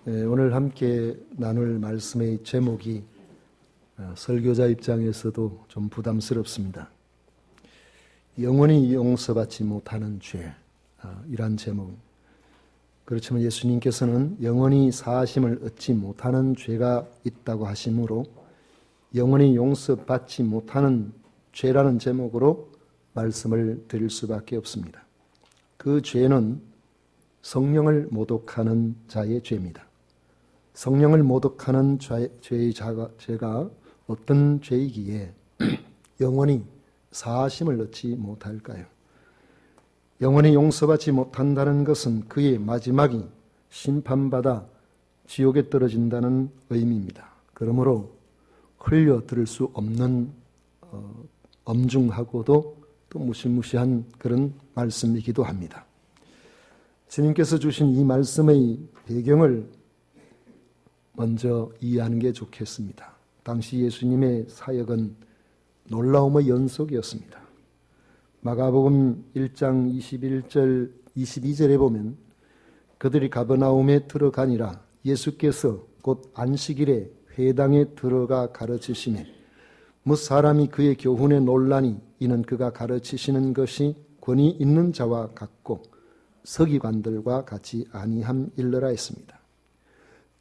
오늘 함께 나눌 말씀의 제목이 설교자 입장에서도 좀 부담스럽습니다. 영원히 용서받지 못하는 죄, 이란 제목. 그렇지만 예수님께서는 영원히 사하심을 얻지 못하는 죄가 있다고 하시므로 영원히 용서받지 못하는 죄라는 제목으로 말씀을 드릴 수밖에 없습니다. 그 죄는 성령을 모독하는 자의 죄입니다. 성령을 모독하는 죄의 죄가 어떤 죄이기에 영원히 사하심을 얻지 못할까요? 영원히 용서받지 못한다는 것은 그의 마지막이 심판받아 지옥에 떨어진다는 의미입니다. 그러므로 흘려들을 수 없는 엄중하고도 또 무시무시한 그런 말씀이기도 합니다. 주님께서 주신 이 말씀의 배경을 먼저 이해하는 게 좋겠습니다. 당시 예수님의 사역은 놀라움의 연속이었습니다. 마가복음 1장 21절 22절에 보면 그들이 가버나움에 들어가니라 예수께서 곧 안식일에 회당에 들어가 가르치시매 뭇 사람이 그의 교훈에 놀라니 이는 그가 가르치시는 것이 권위 있는 자와 같고 서기관들과 같이 아니함일러라 했습니다.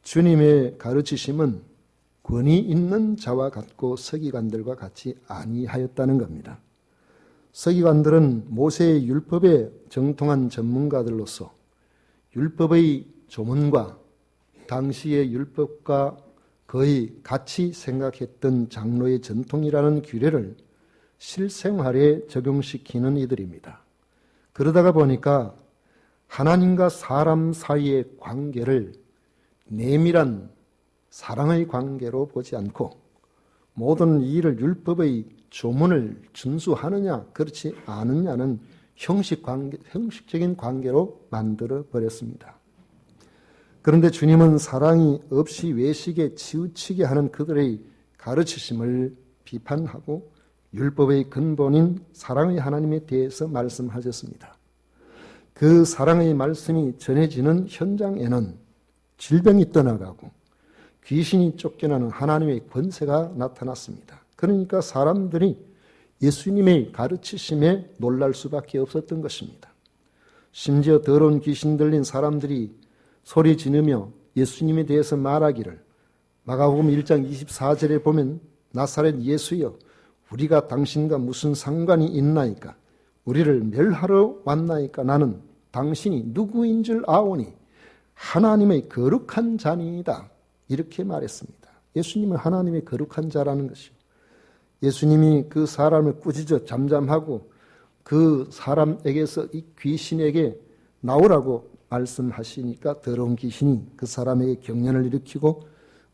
주님의 가르치심은 권위 있는 자와 같고 서기관들과 같이 아니하였다는 겁니다. 서기관들은 모세의 율법에 정통한 전문가들로서 율법의 조문과 당시의 율법과 거의 같이 생각했던 장로의 전통이라는 규례를 실생활에 적용시키는 이들입니다. 그러다가 보니까 하나님과 사람 사이의 관계를 내밀한 사랑의 관계로 보지 않고 모든 일을 율법의 조문을 준수하느냐 그렇지 않느냐는 형식적인 관계로 만들어 버렸습니다. 그런데 주님은 사랑이 없이 외식에 치우치게 하는 그들의 가르치심을 비판하고 율법의 근본인 사랑의 하나님에 대해서 말씀하셨습니다. 그 사랑의 말씀이 전해지는 현장에는 질병이 떠나가고 귀신이 쫓겨나는 하나님의 권세가 나타났습니다. 그러니까 사람들이 예수님의 가르치심에 놀랄 수밖에 없었던 것입니다. 심지어 더러운 귀신 들린 사람들이 소리 지르며 예수님에 대해서 말하기를 마가복음 1장 24절에 보면 나사렛 예수여 우리가 당신과 무슨 상관이 있나이까 우리를 멸하러 왔나이까 나는 당신이 누구인 줄 아오니 하나님의 거룩한 자니이다 이렇게 말했습니다. 예수님은 하나님의 거룩한 자라는 것이요. 예수님이 그 사람을 꾸짖어 잠잠하고 그 사람에게서 이 귀신에게 나오라고 말씀하시니까 더러운 귀신이 그 사람에게 경련을 일으키고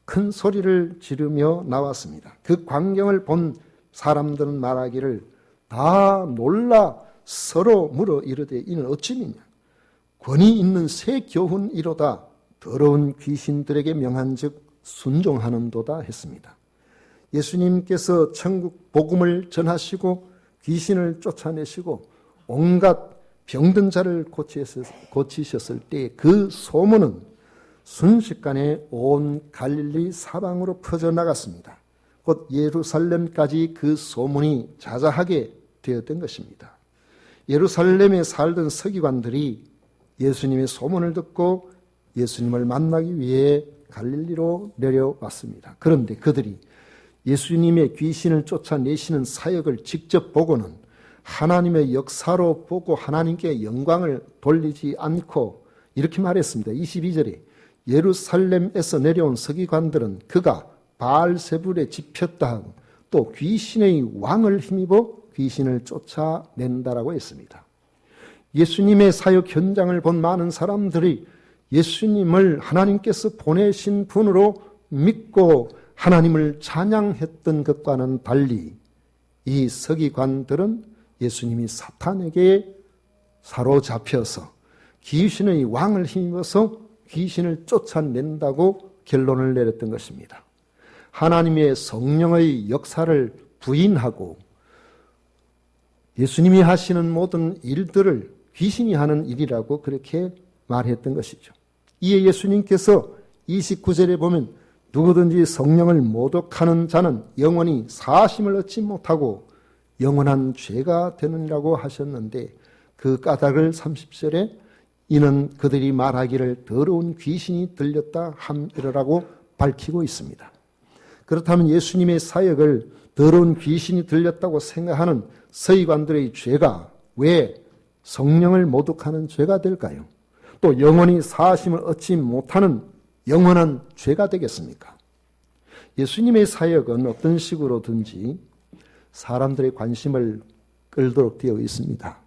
큰 소리를 지르며 나왔습니다. 그 광경을 본 사람들은 말하기를 다 놀라 서로 물어 이르되 이는 어찌미냐 권위 있는 새 교훈이로다 더러운 귀신들에게 명한즉 순종하는도다 했습니다. 예수님께서 천국 복음을 전하시고 귀신을 쫓아내시고 온갖 병든 자를 고치셨을 때 그 소문은 순식간에 온 갈릴리 사방으로 퍼져나갔습니다. 곧 예루살렘까지 그 소문이 자자하게 되었던 것입니다. 예루살렘에 살던 서기관들이 예수님의 소문을 듣고 예수님을 만나기 위해 갈릴리로 내려왔습니다. 그런데 그들이 예수님의 귀신을 쫓아내시는 사역을 직접 보고는 하나님의 역사로 보고 하나님께 영광을 돌리지 않고 이렇게 말했습니다. 22절에 예루살렘에서 내려온 서기관들은 그가 바알세불에 집혔다 하고 또 귀신의 왕을 힘입어 귀신을 쫓아낸다라고 했습니다. 예수님의 사역 현장을 본 많은 사람들이 예수님을 하나님께서 보내신 분으로 믿고 하나님을 찬양했던 것과는 달리 이 서기관들은 예수님이 사탄에게 사로잡혀서 귀신의 왕을 힘입어서 귀신을 쫓아낸다고 결론을 내렸던 것입니다. 하나님의 성령의 역사를 부인하고 예수님이 하시는 모든 일들을 귀신이 하는 일이라고 그렇게 말했던 것이죠. 이에 예수님께서 29절에 보면 누구든지 성령을 모독하는 자는 영원히 사심을 얻지 못하고 영원한 죄가 되느니라고 하셨는데 그 까닭을 30절에 이는 그들이 말하기를 더러운 귀신이 들렸다 함이라고 밝히고 있습니다. 그렇다면 예수님의 사역을 더러운 귀신이 들렸다고 생각하는 서기관들의 죄가 왜 성령을 모독하는 죄가 될까요? 또 영원히 사심을 얻지 못하는 영원한 죄가 되겠습니까? 예수님의 사역은 어떤 식으로든지 사람들의 관심을 끌도록 되어 있습니다.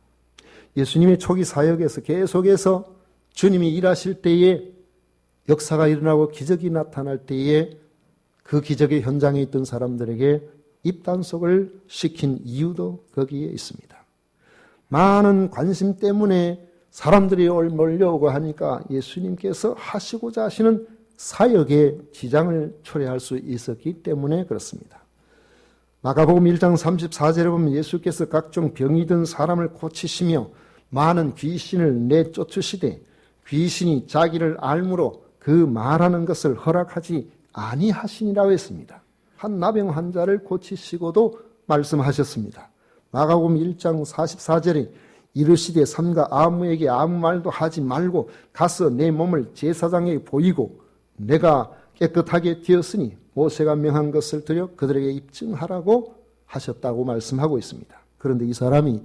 예수님의 초기 사역에서 계속해서 주님이 일하실 때에 역사가 일어나고 기적이 나타날 때에 그 기적의 현장에 있던 사람들에게 입단속을 시킨 이유도 거기에 있습니다. 많은 관심 때문에 사람들이 몰려오고 하니까 예수님께서 하시고자 하시는 사역에 지장을 초래할 수 있었기 때문에 그렇습니다. 마가복음 1장 34절에 보면 예수께서 각종 병이 든 사람을 고치시며 많은 귀신을 내쫓으시되 귀신이 자기를 알므로 그 말하는 것을 허락하지 아니하시니라고 했습니다. 한 나병 환자를 고치시고도 말씀하셨습니다. 마가복음 1장 44절에 이르시되 삼가 아무에게 아무 말도 하지 말고 가서 내 몸을 제사장에게 보이고 내가 깨끗하게 되었으니 모세가 명한 것을 드려 그들에게 입증하라고 하셨다고 말씀하고 있습니다. 그런데 이 사람이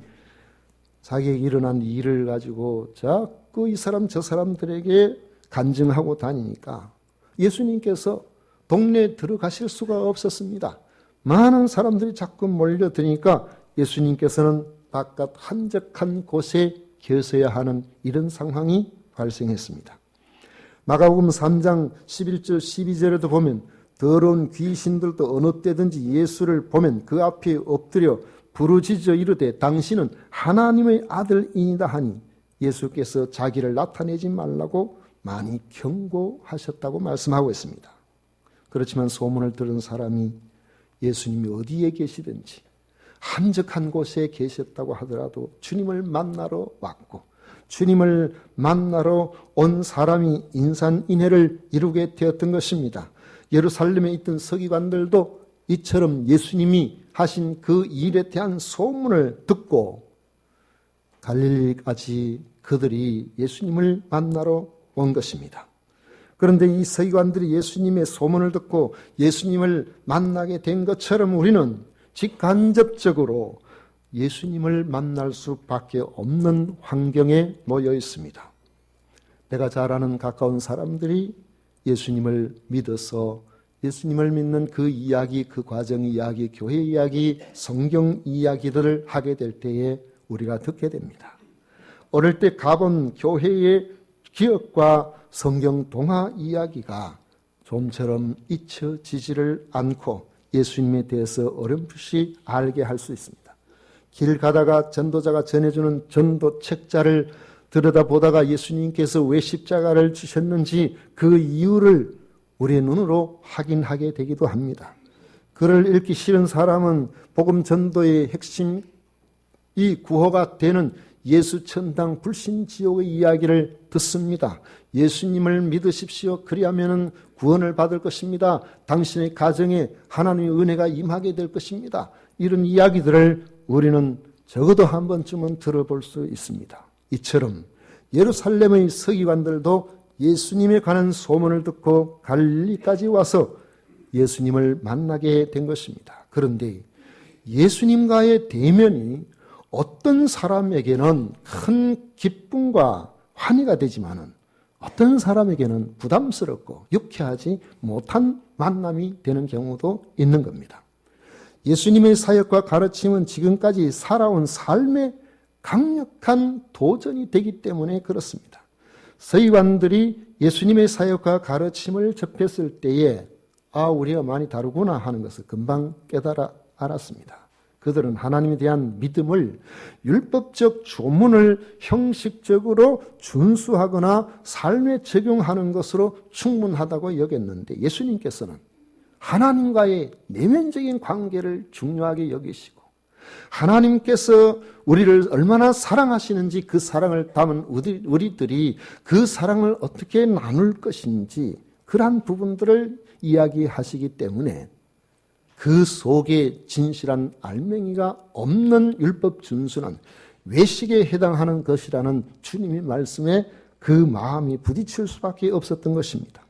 자기에게 일어난 일을 가지고 자꾸 이 사람 저 사람들에게 간증하고 다니니까 예수님께서 동네에 들어가실 수가 없었습니다. 많은 사람들이 자꾸 몰려드니까 예수님께서는 바깥 한적한 곳에 계셔야 하는 이런 상황이 발생했습니다. 마가복음 3장 11절 12절에도 보면 더러운 귀신들도 어느 때든지 예수를 보면 그 앞에 엎드려 부르짖어 이르되 당신은 하나님의 아들이니다 하니 예수께서 자기를 나타내지 말라고 많이 경고하셨다고 말씀하고 있습니다. 그렇지만 소문을 들은 사람이 예수님이 어디에 계시든지 한적한 곳에 계셨다고 하더라도 주님을 만나러 왔고 주님을 만나러 온 사람이 인산인해를 이루게 되었던 것입니다. 예루살렘에 있던 서기관들도 이처럼 예수님이 하신 그 일에 대한 소문을 듣고 갈릴리까지 그들이 예수님을 만나러 온 것입니다. 그런데 이 서기관들이 예수님의 소문을 듣고 예수님을 만나게 된 것처럼 우리는 직간접적으로 예수님을 만날 수밖에 없는 환경에 놓여 있습니다. 내가 잘 아는 가까운 사람들이 예수님을 믿어서 예수님을 믿는 그 이야기, 그 과정 이야기, 교회 이야기, 성경 이야기들을 하게 될 때에 우리가 듣게 됩니다. 어릴 때 가본 교회의 기억과 성경 동화 이야기가 좀처럼 잊혀지지를 않고 예수님에 대해서 어렴풋이 알게 할 수 있습니다. 길 가다가 전도자가 전해주는 전도 책자를 들여다보다가 예수님께서 왜 십자가를 주셨는지 그 이유를 우리의 눈으로 확인하게 되기도 합니다. 글을 읽기 싫은 사람은 복음 전도의 핵심 이 구호가 되는 예수 천당 불신 지옥의 이야기를 듣습니다. 예수님을 믿으십시오. 그리하면 구원을 받을 것입니다. 당신의 가정에 하나님의 은혜가 임하게 될 것입니다. 이런 이야기들을 우리는 적어도 한 번쯤은 들어볼 수 있습니다. 이처럼 예루살렘의 서기관들도 예수님에 관한 소문을 듣고 갈릴리까지 와서 예수님을 만나게 된 것입니다. 그런데 예수님과의 대면이 어떤 사람에게는 큰 기쁨과 환희가 되지만은 어떤 사람에게는 부담스럽고 유쾌하지 못한 만남이 되는 경우도 있는 겁니다. 예수님의 사역과 가르침은 지금까지 살아온 삶의 강력한 도전이 되기 때문에 그렇습니다. 서기관들이 예수님의 사역과 가르침을 접했을 때에 우리가 많이 다르구나 하는 것을 금방 깨달아 알았습니다. 그들은 하나님에 대한 믿음을 율법적 조문을 형식적으로 준수하거나 삶에 적용하는 것으로 충분하다고 여겼는데 예수님께서는 하나님과의 내면적인 관계를 중요하게 여기시고 하나님께서 우리를 얼마나 사랑하시는지 그 사랑을 담은 우리들이 그 사랑을 어떻게 나눌 것인지 그러한 부분들을 이야기하시기 때문에 그 속에 진실한 알맹이가 없는 율법 준수는 외식에 해당하는 것이라는 주님의 말씀에 그 마음이 부딪힐 수밖에 없었던 것입니다.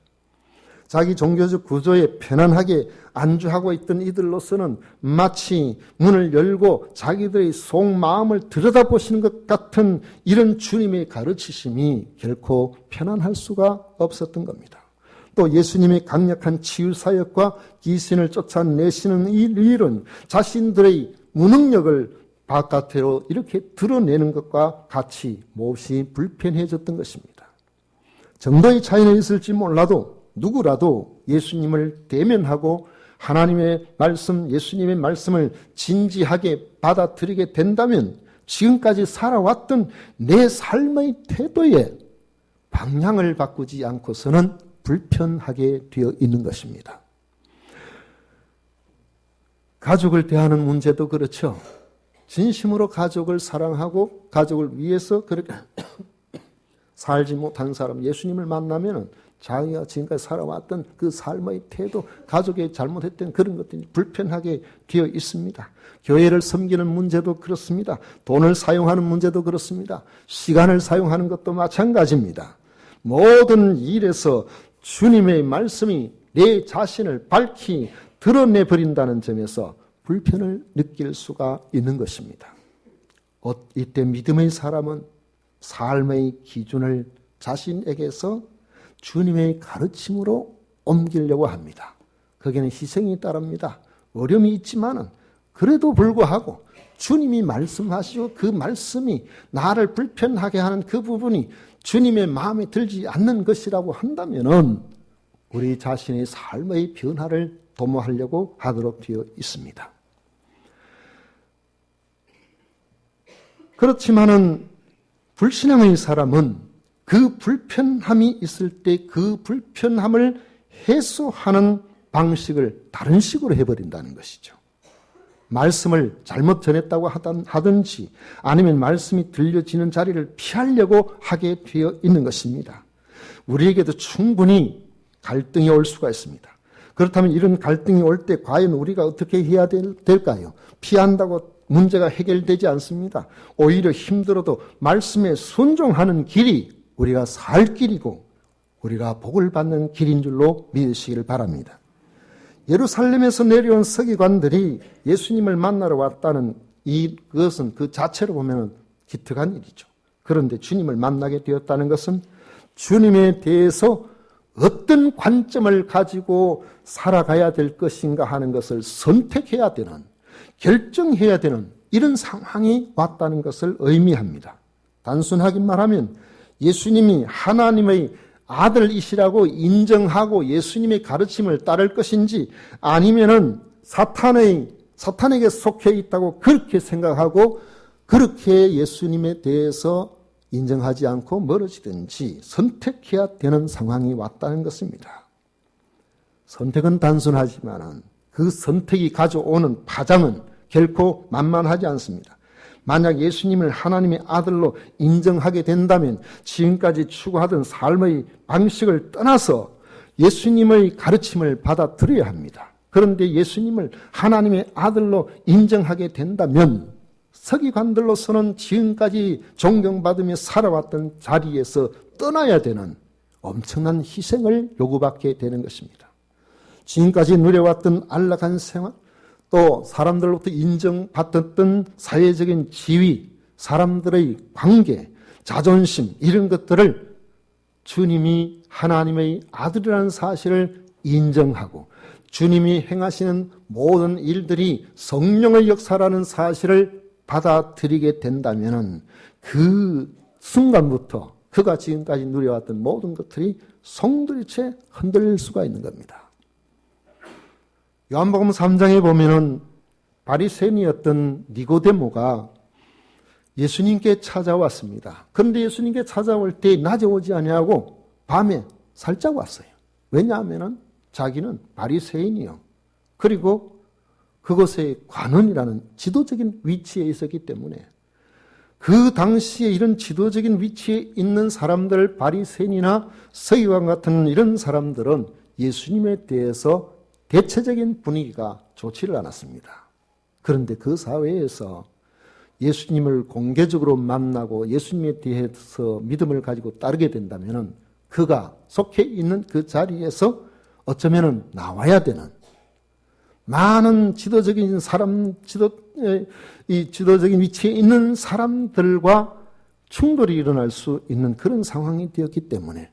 자기 종교적 구조에 편안하게 안주하고 있던 이들로서는 마치 문을 열고 자기들의 속마음을 들여다보시는 것 같은 이런 주님의 가르치심이 결코 편안할 수가 없었던 겁니다. 또 예수님의 강력한 치유사역과 귀신을 쫓아내시는 이 일은 자신들의 무능력을 바깥으로 이렇게 드러내는 것과 같이 몹시 불편해졌던 것입니다. 정도의 차이는 있을지 몰라도 누구라도 예수님을 대면하고 하나님의 말씀, 예수님의 말씀을 진지하게 받아들이게 된다면 지금까지 살아왔던 내 삶의 태도에 방향을 바꾸지 않고서는 불편하게 되어 있는 것입니다. 가족을 대하는 문제도 그렇죠. 진심으로 가족을 사랑하고 가족을 위해서 그렇게 살지 못한 사람, 예수님을 만나면 자기가 지금까지 살아왔던 그 삶의 태도, 가족이 잘못했던 그런 것들이 불편하게 되어 있습니다. 교회를 섬기는 문제도 그렇습니다. 돈을 사용하는 문제도 그렇습니다. 시간을 사용하는 것도 마찬가지입니다. 모든 일에서 주님의 말씀이 내 자신을 밝히 드러내버린다는 점에서 불편을 느낄 수가 있는 것입니다. 이때 믿음의 사람은 삶의 기준을 자신에게서 주님의 가르침으로 옮기려고 합니다. 거기에는 희생이 따릅니다. 어려움이 있지만은 그래도 불구하고 주님이 말씀하시고 그 말씀이 나를 불편하게 하는 그 부분이 주님의 마음에 들지 않는 것이라고 한다면은 우리 자신의 삶의 변화를 도모하려고 하도록 되어 있습니다. 그렇지만은 불신앙의 사람은 그 불편함이 있을 때 그 불편함을 해소하는 방식을 다른 식으로 해버린다는 것이죠. 말씀을 잘못 전했다고 하든지 아니면 말씀이 들려지는 자리를 피하려고 하게 되어 있는 것입니다. 우리에게도 충분히 갈등이 올 수가 있습니다. 그렇다면 이런 갈등이 올 때 과연 우리가 어떻게 해야 될까요? 피한다고 문제가 해결되지 않습니다. 오히려 힘들어도 말씀에 순종하는 길이 우리가 살 길이고 우리가 복을 받는 길인 줄로 믿으시기를 바랍니다. 예루살렘에서 내려온 서기관들이 예수님을 만나러 왔다는 그것은 그 자체로 보면 기특한 일이죠. 그런데 주님을 만나게 되었다는 것은 주님에 대해서 어떤 관점을 가지고 살아가야 될 것인가 하는 것을 선택해야 되는, 결정해야 되는 이런 상황이 왔다는 것을 의미합니다. 단순하게 말하면 예수님이 하나님의 아들이시라고 인정하고 예수님의 가르침을 따를 것인지 아니면은 사탄에게 속해 있다고 그렇게 생각하고 그렇게 예수님에 대해서 인정하지 않고 멀어지든지 선택해야 되는 상황이 왔다는 것입니다. 선택은 단순하지만 그 선택이 가져오는 파장은 결코 만만하지 않습니다. 만약 예수님을 하나님의 아들로 인정하게 된다면 지금까지 추구하던 삶의 방식을 떠나서 예수님의 가르침을 받아들여야 합니다. 그런데 예수님을 하나님의 아들로 인정하게 된다면 서기관들로서는 지금까지 존경받으며 살아왔던 자리에서 떠나야 되는 엄청난 희생을 요구받게 되는 것입니다. 지금까지 누려왔던 안락한 생활, 또 사람들로부터 인정받았던 사회적인 지위, 사람들의 관계, 자존심 이런 것들을 주님이 하나님의 아들이라는 사실을 인정하고 주님이 행하시는 모든 일들이 성령의 역사라는 사실을 받아들이게 된다면 그 순간부터 그가 지금까지 누려왔던 모든 것들이 송두리째 흔들릴 수가 있는 겁니다. 요한복음 3장에 보면은 바리새인이었던 니고데모가 예수님께 찾아왔습니다. 그런데 예수님께 찾아올 때 낮에 오지 아니하고 밤에 살짝 왔어요. 왜냐하면은 자기는 바리새인이요. 그리고 그곳의 관원이라는 지도적인 위치에 있었기 때문에 그 당시에 이런 지도적인 위치에 있는 사람들, 바리새인이나 서기관 같은 이런 사람들은 예수님에 대해서 대체적인 분위기가 좋지를 않았습니다. 그런데 그 사회에서 예수님을 공개적으로 만나고 예수님에 대해서 믿음을 가지고 따르게 된다면 그가 속해 있는 그 자리에서 어쩌면 나와야 되는 많은 지도적인 지도적인 위치에 있는 사람들과 충돌이 일어날 수 있는 그런 상황이 되었기 때문에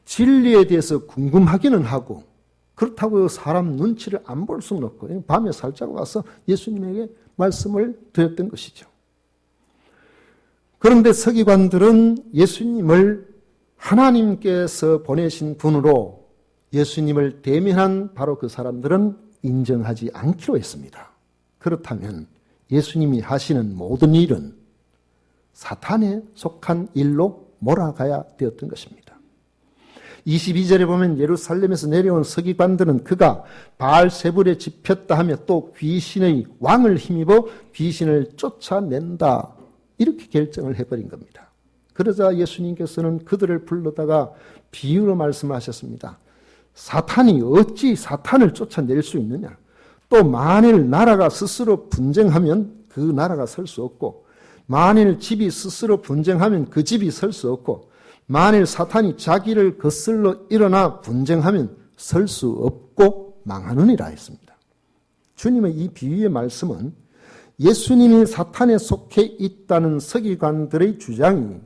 진리에 대해서 궁금하기는 하고 그렇다고 사람 눈치를 안 볼 수는 없고 밤에 살짝 와서 예수님에게 말씀을 드렸던 것이죠. 그런데 서기관들은 예수님을 하나님께서 보내신 분으로 예수님을 대면한 바로 그 사람들은 인정하지 않기로 했습니다. 그렇다면 예수님이 하시는 모든 일은 사탄에 속한 일로 몰아가야 되었던 것입니다. 22절에 보면 예루살렘에서 내려온 서기관들은 그가 바알세불에 집혔다 하며 또 귀신의 왕을 힘입어 귀신을 쫓아낸다 이렇게 결정을 해버린 겁니다. 그러자 예수님께서는 그들을 불러다가 비유로 말씀하셨습니다. 사탄이 어찌 사탄을 쫓아낼 수 있느냐? 또 만일 나라가 스스로 분쟁하면 그 나라가 설 수 없고 만일 집이 스스로 분쟁하면 그 집이 설 수 없고 만일 사탄이 자기를 거슬러 일어나 분쟁하면 설 수 없고 망하느니라 했습니다. 주님의 이 비유의 말씀은 예수님이 사탄에 속해 있다는 서기관들의 주장이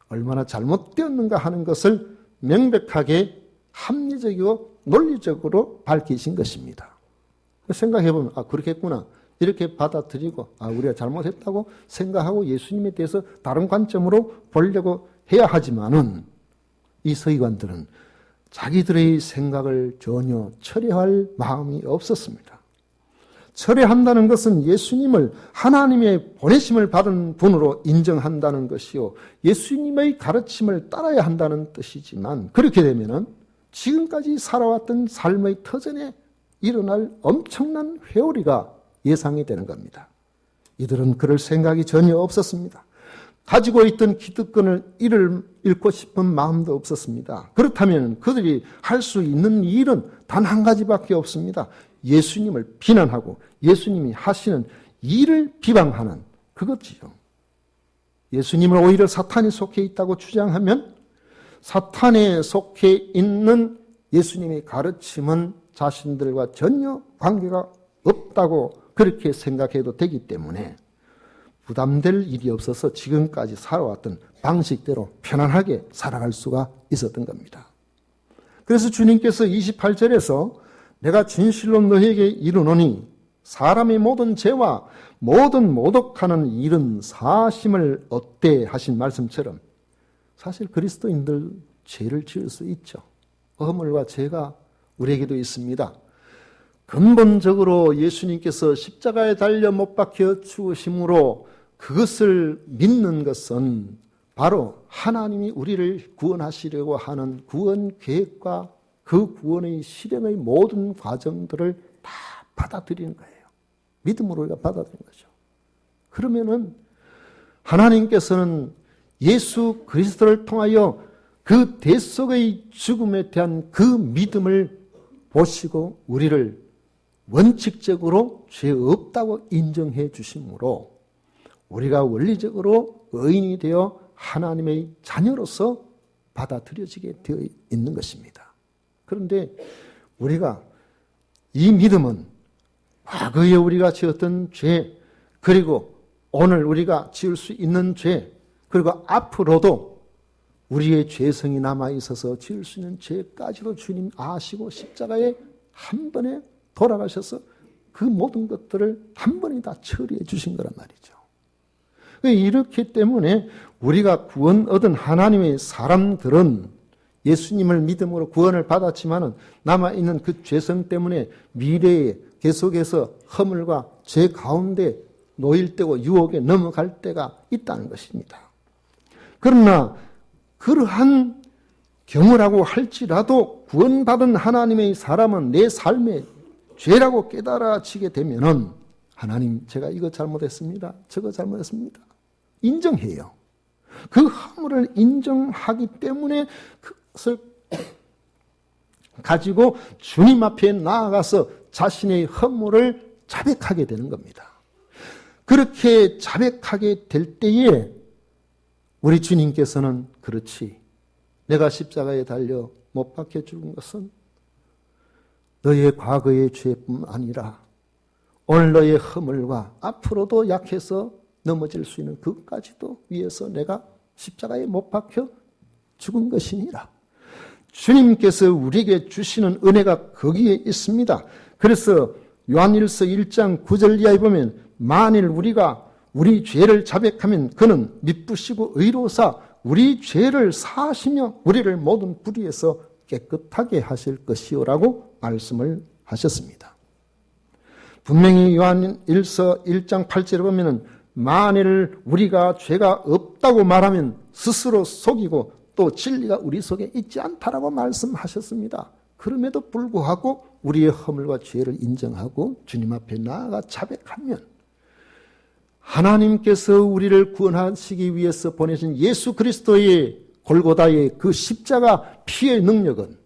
얼마나 잘못되었는가 하는 것을 명백하게 합리적이고 논리적으로 밝히신 것입니다. 생각해보면 그렇겠구나 이렇게 받아들이고 우리가 잘못했다고 생각하고 예수님에 대해서 다른 관점으로 보려고 해야 하지만은 이 서기관들은 자기들의 생각을 전혀 철회할 마음이 없었습니다. 철회한다는 것은 예수님을 하나님의 보내심을 받은 분으로 인정한다는 것이요 예수님의 가르침을 따라야 한다는 뜻이지만 그렇게 되면은 지금까지 살아왔던 삶의 터전에 일어날 엄청난 회오리가 예상이 되는 겁니다. 이들은 그럴 생각이 전혀 없었습니다. 가지고 있던 기득권을 잃고 싶은 마음도 없었습니다. 그렇다면 그들이 할 수 있는 일은 단 한 가지밖에 없습니다. 예수님을 비난하고 예수님이 하시는 일을 비방하는 그것이죠. 예수님을 오히려 사탄이 속해 있다고 주장하면 사탄에 속해 있는 예수님의 가르침은 자신들과 전혀 관계가 없다고 그렇게 생각해도 되기 때문에 부담될 일이 없어서 지금까지 살아왔던 방식대로 편안하게 살아갈 수가 있었던 겁니다. 그래서 주님께서 28절에서 내가 진실로 너희에게 이르노니 사람의 모든 죄와 모든 모독하는 일은 사심을 얻되 하신 말씀처럼 사실 그리스도인들 죄를 지을 수 있죠. 허물과 죄가 우리에게도 있습니다. 근본적으로 예수님께서 십자가에 달려 못 박혀 죽으심으로 그것을 믿는 것은 바로 하나님이 우리를 구원하시려고 하는 구원 계획과 그 구원의 실행의 모든 과정들을 다 받아들이는 거예요. 믿음으로 우리가 받아들이는 거죠. 그러면은 하나님께서는 예수 그리스도를 통하여 그 대속의 죽음에 대한 그 믿음을 보시고 우리를 원칙적으로 죄 없다고 인정해 주심으로 우리가 원리적으로 의인이 되어 하나님의 자녀로서 받아들여지게 되어 있는 것입니다. 그런데 우리가 이 믿음은 과거에 우리가 지었던 죄 그리고 오늘 우리가 지을 수 있는 죄 그리고 앞으로도 우리의 죄성이 남아있어서 지을 수 있는 죄까지도 주님 아시고 십자가에 한 번에 돌아가셔서 그 모든 것들을 한 번에 다 처리해 주신 거란 말이죠. 이렇기 때문에 우리가 구원 얻은 하나님의 사람들은 예수님을 믿음으로 구원을 받았지만 남아있는 그 죄성 때문에 미래에 계속해서 허물과 죄 가운데 놓일 때고 유혹에 넘어갈 때가 있다는 것입니다. 그러나 그러한 경우라고 할지라도 구원받은 하나님의 사람은 내 삶의 죄라고 깨달아지게 되면은 하나님 제가 이거 잘못했습니다. 저거 잘못했습니다. 인정해요. 그 허물을 인정하기 때문에 그것을 가지고 주님 앞에 나아가서 자신의 허물을 자백하게 되는 겁니다. 그렇게 자백하게 될 때에 우리 주님께서는 그렇지, 내가 십자가에 달려 못 박혀 죽은 것은 너의 과거의 죄뿐 아니라 오늘 너의 허물과 앞으로도 약해서 넘어질 수 있는 그것까지도 위해서 내가 십자가에 못 박혀 죽은 것이니라. 주님께서 우리에게 주시는 은혜가 거기에 있습니다. 그래서 요한일서 1장 9절 이하에 보면 만일 우리가 우리 죄를 자백하면 그는 미쁘시고 의로우사 우리 죄를 사하시며 우리를 모든 불의에서 깨끗하게 하실 것이요라고 말씀을 하셨습니다. 분명히 요한일서 1장 8절에 보면 만일 우리가 죄가 없다고 말하면 스스로 속이고 또 진리가 우리 속에 있지 않다라고 말씀하셨습니다. 그럼에도 불구하고 우리의 허물과 죄를 인정하고 주님 앞에 나아가 자백하면 하나님께서 우리를 구원하시기 위해서 보내신 예수 그리스도의 골고다의 그 십자가 피의 능력은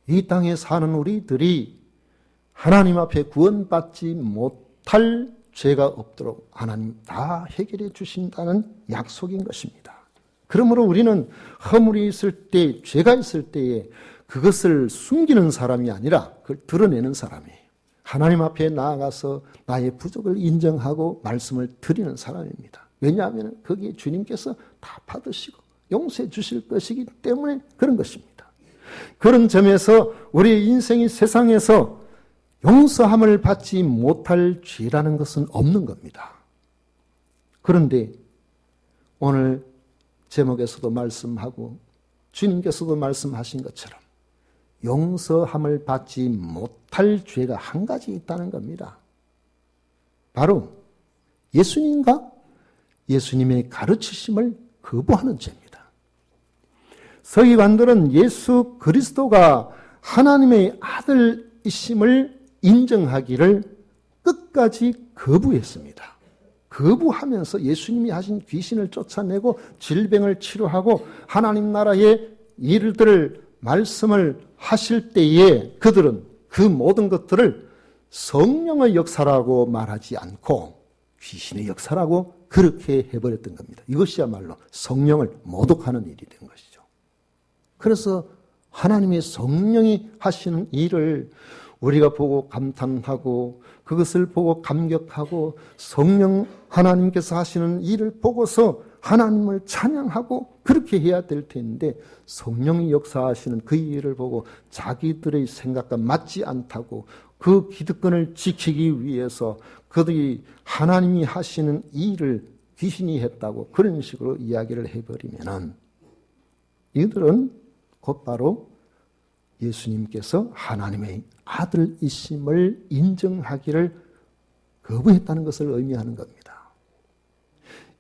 이 땅에 사는 우리들이 하나님 앞에 구원받지 못할 죄가 없도록 하나님 다 해결해 주신다는 약속인 것입니다. 그러므로 우리는 허물이 있을 때, 죄가 있을 때에 그것을 숨기는 사람이 아니라 그걸 드러내는 사람이에요. 하나님 앞에 나아가서 나의 부족을 인정하고 말씀을 드리는 사람입니다. 왜냐하면 거기에 주님께서 다 받으시고 용서해 주실 것이기 때문에 그런 것입니다. 그런 점에서 우리의 인생이 세상에서 용서함을 받지 못할 죄라는 것은 없는 겁니다. 그런데 오늘 제목에서도 말씀하고 주님께서도 말씀하신 것처럼 용서함을 받지 못할 죄가 한 가지 있다는 겁니다. 바로 예수님과 예수님의 가르치심을 거부하는 죄입니다. 서기관들은 예수 그리스도가 하나님의 아들이심을 인정하기를 끝까지 거부했습니다. 거부하면서 예수님이 하신 귀신을 쫓아내고 질병을 치료하고 하나님 나라의 일들을 말씀을 하실 때에 그들은 그 모든 것들을 성령의 역사라고 말하지 않고 귀신의 역사라고 그렇게 해버렸던 겁니다. 이것이야말로 성령을 모독하는 일이 된 것이죠. 그래서 하나님의 성령이 하시는 일을 우리가 보고 감탄하고 그것을 보고 감격하고 성령 하나님께서 하시는 일을 보고서 하나님을 찬양하고 그렇게 해야 될 텐데 성령이 역사하시는 그 일을 보고 자기들의 생각과 맞지 않다고 그 기득권을 지키기 위해서 그들이 하나님이 하시는 일을 귀신이 했다고 그런 식으로 이야기를 해버리면은 이들은 곧바로 예수님께서 하나님의 아들이심을 인정하기를 거부했다는 것을 의미하는 겁니다.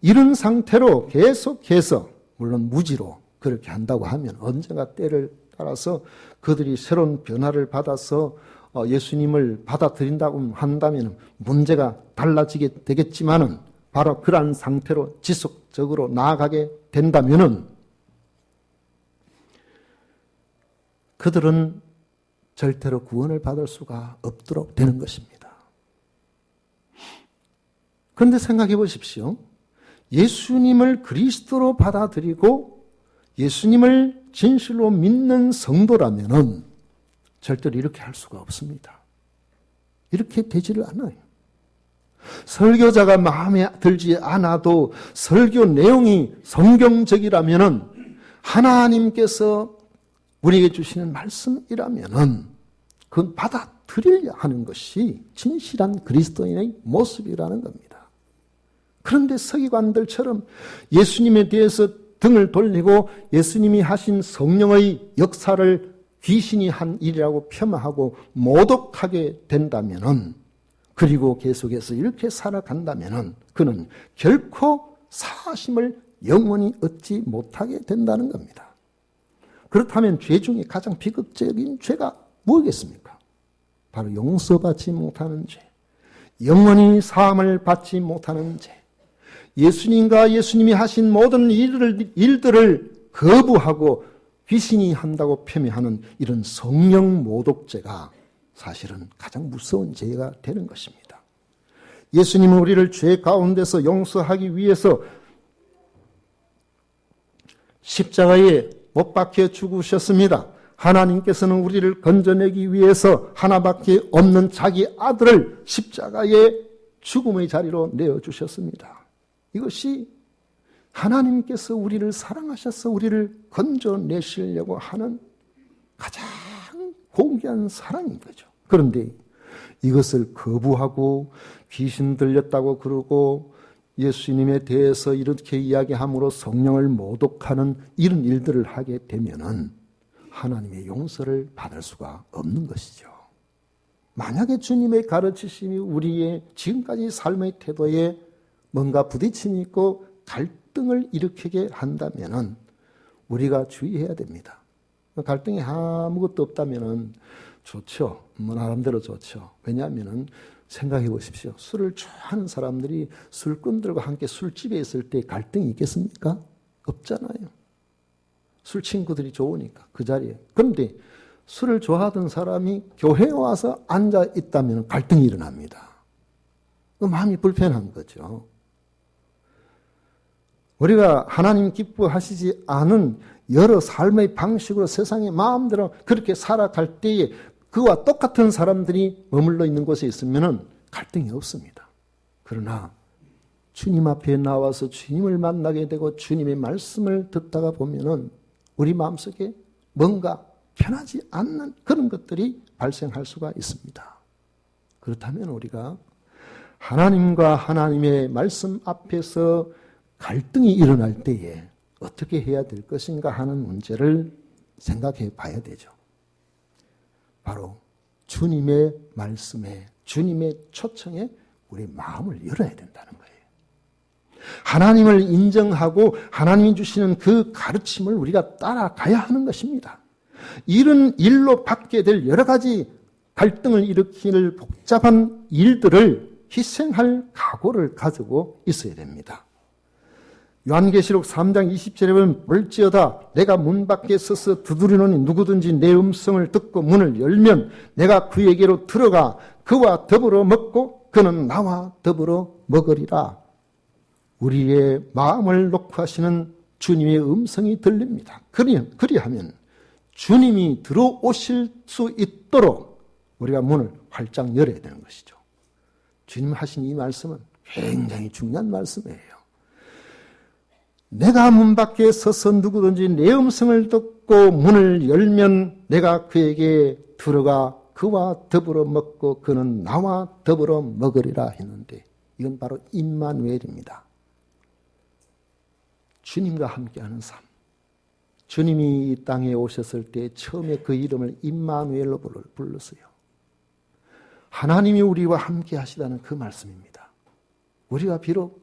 이런 상태로 계속해서 물론 무지로 그렇게 한다고 하면 언젠가 때를 따라서 그들이 새로운 변화를 받아서 예수님을 받아들인다고 한다면 문제가 달라지게 되겠지만은 바로 그러한 상태로 지속적으로 나아가게 된다면은 그들은 절대로 구원을 받을 수가 없도록 되는 것입니다. 그런데 생각해 보십시오. 예수님을 그리스도로 받아들이고 예수님을 진실로 믿는 성도라면은 절대로 이렇게 할 수가 없습니다. 이렇게 되지를 않아요. 설교자가 마음에 들지 않아도 설교 내용이 성경적이라면은 하나님께서 우리에게 주시는 말씀이라면은 그건 받아들이려 하는 것이 진실한 그리스도인의 모습이라는 겁니다. 그런데 서기관들처럼 예수님에 대해서 등을 돌리고 예수님이 하신 성령의 역사를 귀신이 한 일이라고 폄하하고 모독하게 된다면은 그리고 계속해서 이렇게 살아간다면은 그는 결코 사심을 영원히 얻지 못하게 된다는 겁니다. 그렇다면 죄 중에 가장 비극적인 죄가 뭐겠습니까? 바로 용서받지 못하는 죄, 영원히 사함을 받지 못하는 죄, 예수님과 예수님이 하신 모든 일들을 거부하고 귀신이 한다고 폄훼하는 이런 성령 모독죄가 사실은 가장 무서운 죄가 되는 것입니다. 예수님은 우리를 죄 가운데서 용서하기 위해서 십자가에 못 박혀 죽으셨습니다. 하나님께서는 우리를 건져내기 위해서 하나밖에 없는 자기 아들을 십자가에 죽음의 자리로 내어주셨습니다. 이것이 하나님께서 우리를 사랑하셔서 우리를 건져내시려고 하는 가장 공개한 사랑인 거죠. 그런데 이것을 거부하고 귀신 들렸다고 그러고 예수님에 대해서 이렇게 이야기함으로 성령을 모독하는 이런 일들을 하게 되면은 하나님의 용서를 받을 수가 없는 것이죠. 만약에 주님의 가르치심이 우리의 지금까지 삶의 태도에 뭔가 부딪힘이 있고 갈등을 일으키게 한다면은 우리가 주의해야 됩니다. 갈등이 아무것도 없다면은 좋죠. 뭐 나름대로 좋죠. 왜냐하면은 생각해 보십시오. 술을 좋아하는 사람들이 술꾼들과 함께 술집에 있을 때 갈등이 있겠습니까? 없잖아요. 술 친구들이 좋으니까 그 자리에. 그런데 술을 좋아하던 사람이 교회에 와서 앉아 있다면 갈등이 일어납니다. 마음이 불편한 거죠. 우리가 하나님 기뻐하시지 않은 여러 삶의 방식으로 세상에 마음대로 그렇게 살아갈 때에 그와 똑같은 사람들이 머물러 있는 곳에 있으면 갈등이 없습니다. 그러나 주님 앞에 나와서 주님을 만나게 되고 주님의 말씀을 듣다가 보면은 우리 마음속에 뭔가 편하지 않는 그런 것들이 발생할 수가 있습니다. 그렇다면 우리가 하나님과 하나님의 말씀 앞에서 갈등이 일어날 때에 어떻게 해야 될 것인가 하는 문제를 생각해 봐야 되죠. 바로 주님의 말씀에, 주님의 초청에 우리 마음을 열어야 된다는 거예요. 하나님을 인정하고 하나님이 주시는 그 가르침을 우리가 따라가야 하는 것입니다. 이런 일로 받게 될 여러 가지 갈등을 일으키는 복잡한 일들을 희생할 각오를 가지고 있어야 됩니다. 요한계시록 3장 20절에 보면 볼지어다 내가 문 밖에 서서 두드리노니 누구든지 내 음성을 듣고 문을 열면 내가 그에게로 들어가 그와 더불어 먹고 그는 나와 더불어 먹으리라. 우리의 마음을 놓고 하시는 주님의 음성이 들립니다. 그리하면 주님이 들어오실 수 있도록 우리가 문을 활짝 열어야 되는 것이죠. 주님 하신 이 말씀은 굉장히 중요한 말씀이에요. 내가 문 밖에 서서 누구든지 내 음성을 듣고 문을 열면 내가 그에게 들어가 그와 더불어 먹고 그는 나와 더불어 먹으리라 했는데 이건 바로 임마누엘입니다. 주님과 함께하는 삶. 주님이 이 땅에 오셨을 때 처음에 그 이름을 임마누엘로 불렀어요. 하나님이 우리와 함께 하시다는 그 말씀입니다. 우리가 비록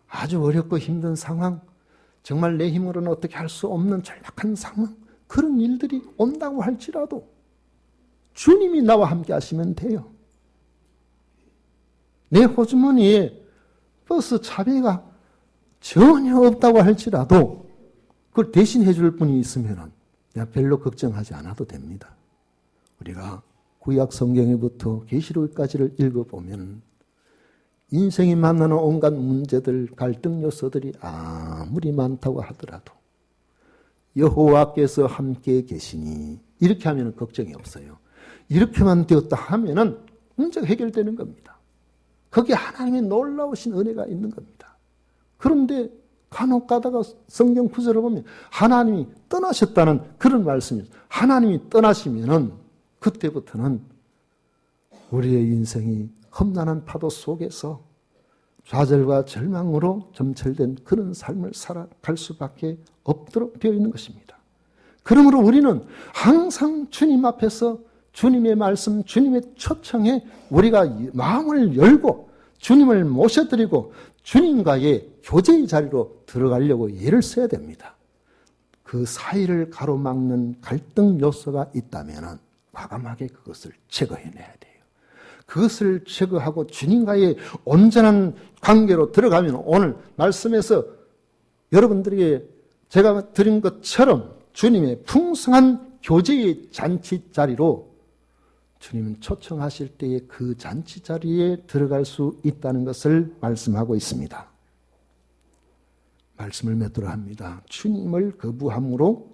아주 어렵고 힘든 상황, 정말 내 힘으로는 어떻게 할 수 없는 절박한 상황, 그런 일들이 온다고 할지라도 주님이 나와 함께 하시면 돼요. 내 호주머니에 버스 차비가 전혀 없다고 할지라도 그걸 대신해 줄 분이 있으면 내가 별로 걱정하지 않아도 됩니다. 우리가 구약 성경에부터 계시록까지를 읽어보면 인생이 만나는 온갖 문제들, 갈등 요소들이 아무리 많다고 하더라도 여호와께서 함께 계시니 이렇게 하면 걱정이 없어요. 이렇게만 되었다 하면은 문제가 해결되는 겁니다. 거기에 하나님의 놀라우신 은혜가 있는 겁니다. 그런데 간혹 가다가 성경 구절을 보면 하나님이 떠나셨다는 그런 말씀이죠. 하나님이 떠나시면은 그때부터는 우리의 인생이 험난한 파도 속에서 좌절과 절망으로 점철된 그런 삶을 살아갈 수밖에 없도록 되어 있는 것입니다. 그러므로 우리는 항상 주님 앞에서 주님의 말씀, 주님의 초청에 우리가 마음을 열고 주님을 모셔드리고 주님과의 교제의 자리로 들어가려고 애를 써야 됩니다. 그 사이를 가로막는 갈등 요소가 있다면 과감하게 그것을 제거해내야 돼요. 그것을 제거하고 주님과의 온전한 관계로 들어가면 오늘 말씀에서 여러분들에게 제가 드린 것처럼 주님의 풍성한 교제의 잔치 자리로 주님은 초청하실 때에 그 잔치 자리에 들어갈 수 있다는 것을 말씀하고 있습니다. 말씀을 맺도록 합니다. 주님을 거부함으로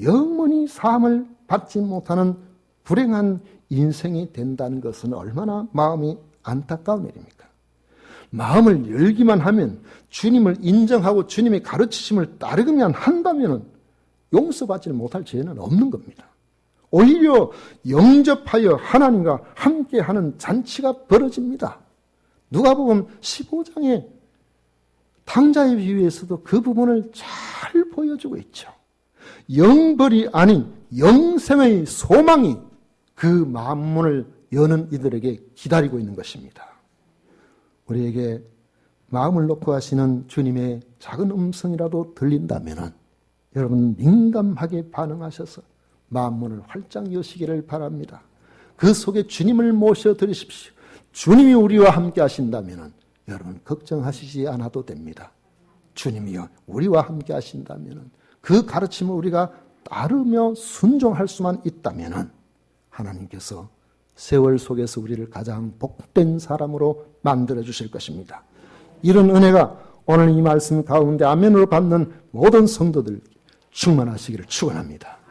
영원히 사함을 받지 못하는 불행한 인생이 된다는 것은 얼마나 마음이 안타까운 일입니까? 마음을 열기만 하면 주님을 인정하고 주님의 가르치심을 따르기만 한다면 용서받지 못할 죄는 없는 겁니다. 오히려 영접하여 하나님과 함께하는 잔치가 벌어집니다. 누가복음 15장에 탕자의 비유에서도 그 부분을 잘 보여주고 있죠. 영벌이 아닌 영생의 소망이 그 만문을 여는 이들에게 기다리고 있는 것입니다. 우리에게 마음을 놓고 하시는 주님의 작은 음성이라도 들린다면 여러분 민감하게 반응하셔서 만문을 활짝 여시기를 바랍니다. 그 속에 주님을 모셔드리십시오. 주님이 우리와 함께 하신다면 여러분 걱정하시지 않아도 됩니다. 주님이요 우리와 함께 하신다면 그 가르침을 우리가 따르며 순종할 수만 있다면 하나님께서 세월 속에서 우리를 가장 복된 사람으로 만들어 주실 것입니다. 이런 은혜가 오늘 이 말씀 가운데 아멘으로 받는 모든 성도들 충만하시기를 축원합니다.